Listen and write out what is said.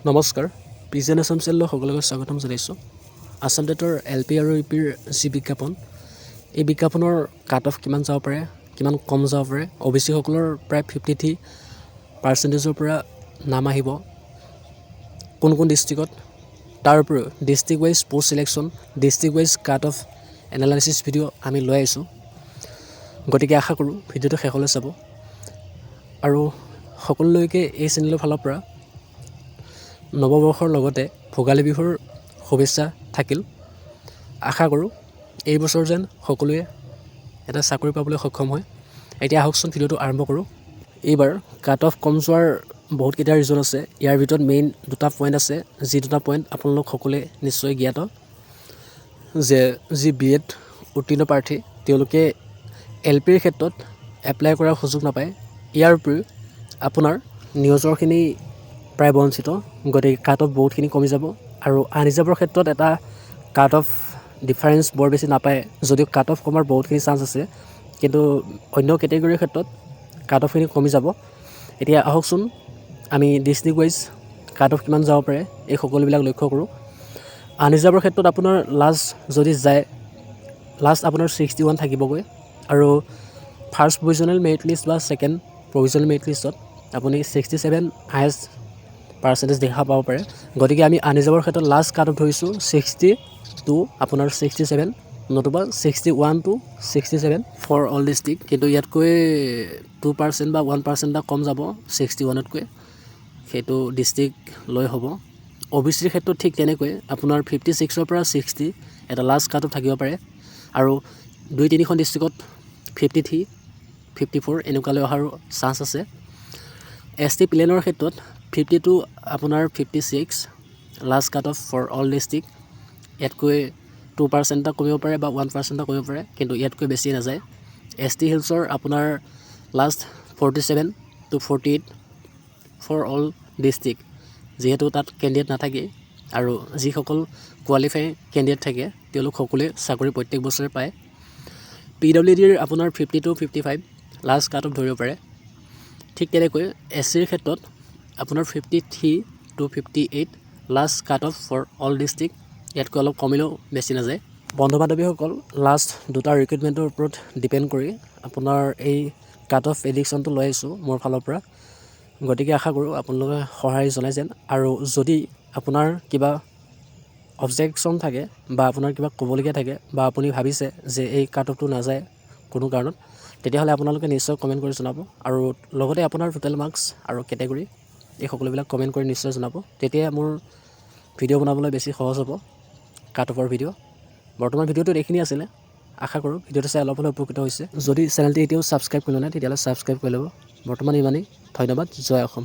নমস্কাৰ পিজন আছাম চেনেলৰ সকলোকে স্বাগতম জনাইছোঁ। আছাম টেটৰ LP আৰু UPৰ যি বিজ্ঞাপন, এই বিজ্ঞাপনৰ কাট অফ কিমান যাব পাৰে, কিমান কম যাব পাৰে। OBC সকলৰ প্ৰায় 53% পৰা নাম আহিব কোন কোন ডিষ্ট্ৰিক্টত। তাৰ উপৰিও district wise post selection, district wise cut off analysis video' আমি লৈ আহিছোঁ। গতিকে আশা কৰোঁ ভিডিঅ'টো শেষলৈ চাব আৰু সকলোলৈকে এই চেনেলৰ ফালৰ পৰা নৱবৰ্ষৰ লগতে ভোগালী বিহুৰ শুভেচ্ছা থাকিল। আশা কৰোঁ এই বছৰ যেন সকলোৱে এটা চাকৰি পাবলৈ সক্ষম হয়। এতিয়া আহকচোন ভিডিঅ'টো আৰম্ভ কৰোঁ। এইবাৰ কাট অফ কম যোৱাৰ বহুতকেইটা ৰিজন আছে। ইয়াৰ ভিতৰত মেইন দুটা পইণ্ট আছে, যি দুটা পইণ্ট আপোনালোক সকলোৱে নিশ্চয় জ্ঞাত যে যি BEd উত্তীৰ্ণ প্ৰাৰ্থী তেওঁলোকে LPৰ ক্ষেত্ৰত এপ্লাই কৰাৰ সুযোগ নাপায়। ইয়াৰ উপৰিও আপোনাৰ নিউজৰখিনি প্ৰায় বঞ্চিত, গতিকে কাট অফ বহুতখিনি কমি যাব। আৰু আনৰিজাৰ্ভৰ ক্ষেত্ৰত এটা কাট অফ ডিফাৰেঞ্চ বৰ বেছি নাপায়, যদিও কাট অফ কমাৰ বহুতখিনি চান্স আছে, কিন্তু অন্য কেটেগৰীৰ ক্ষেত্ৰত কাট অফখিনি কমি যাব। এতিয়া আহকচোন আমি ডিষ্ট্ৰিক্ট ৱাইজ কাট অফ কিমান যাব পাৰে এই সকলোবিলাক লক্ষ্য কৰোঁ। আনৰিজাৰ্ভৰ ক্ষেত্ৰত আপোনাৰ লাষ্ট যদি যায়, লাষ্ট আপোনাৰ 61 থাকিবগৈ। আৰু ফাৰ্ষ্ট প্ৰভিজনেল মেৰিট লিষ্ট বা ছেকেণ্ড প্ৰভিজনেল মেৰিট লিষ্টত আপুনি 67 হায়েষ্ট পাৰ্চেণ্টেজ দেখা পাব পাৰে। গতিকে আমি আনৰিজাৰ্ভৰ ক্ষেত্ৰত লাষ্ট কাট অফ ধৰিছোঁ 62, আপোনাৰ 67, নতুবা 61 to 67 ফৰ অল ডিষ্ট্ৰিক্ট। কিন্তু ইয়াতকৈ 2% বা 1% এটা কম যাব 61তকৈ, সেইটো ডিষ্ট্ৰিক্ট লৈ হ'ব। OBCৰ ক্ষেত্ৰত ঠিক তেনেকৈ আপোনাৰ 56ৰ পৰা 60 এটা লাষ্ট কাট অফ থাকিব পাৰে। আৰু 2-3খন ডিষ্ট্ৰিক্টত 53, 54 এনেকুৱালৈ অহাৰ চান্স আছে। ST প্লেনৰ ক্ষেত্ৰত 52 আপোনাৰ 56 last cut off for all district. ইয়াতকৈ 2% এটা কমিব পাৰে বা 1% এটা কমিব পাৰে, কিন্তু ইয়াতকৈ বেছি নাযায়। ST হিলছৰ আপোনাৰ last 47 to 48 for all district, যিহেতু তাত কেণ্ডিডেট নাথাকে আৰু যিসকল কোৱালিফাই কেণ্ডিডেট থাকে তেওঁলোক সকলোৱে চাকৰি প্ৰত্যেক বছৰে পায়। PWDৰ আপোনাৰ 50 to 55 লাষ্ট কাট অফ ধৰিব পাৰে। ঠিক তেনেকৈ SCৰ ক্ষেত্ৰত আপোনাৰ 53 to 58 last cut off for all district, ইয়াতকৈ অলপ কমিলেও বেছি নাযায়। বন্ধু বান্ধৱীসকল, লাষ্ট দুটা ৰিক্ৰুইটমেণ্টৰ ওপৰত ডিপেণ্ড কৰি আপোনাৰ এই কাট অফ এডিকশ্যনটো লৈ আহিছোঁ মোৰ ফালৰ পৰা। গতিকে আশা কৰোঁ আপোনালোকে সঁহাৰি জনাই যেন। আৰু যদি আপোনাৰ কিবা অবজেকশ্যন থাকে বা আপোনাৰ কিবা ক'বলগীয়া থাকে বা আপুনি ভাবিছে যে এই কাট অফটো নাযায় কোনো কাৰণত, তেতিয়াহ'লে আপোনালোকে নিশ্চয় কমেণ্ট কৰি জনাব। আৰু লগতে আপোনাৰ টোটেল মাৰ্কছ আৰু কেটেগৰী এই সকলোবিলাক কমেণ্ট কৰি নিশ্চয় জনাব। তেতিয়া মোৰ ভিডিঅ' বনাবলৈ বেছি সহজ হ'ব, কাট অফৰ ভিডিঅ'। বৰ্তমান ভিডিঅ'টোত এইখিনি আছিলে। আশা কৰোঁ ভিডিঅ'টো চাই অলপ হ'লেও উপকৃত হৈছে। যদি চেনেলটো এতিয়াও ছাবস্ক্ৰাইব কৰি লোৱা নাই তেতিয়াহ'লে ছাবস্ক্ৰাইব কৰি ল'ব। বৰ্তমান ইমানেই, ধন্যবাদ। জয় অসম।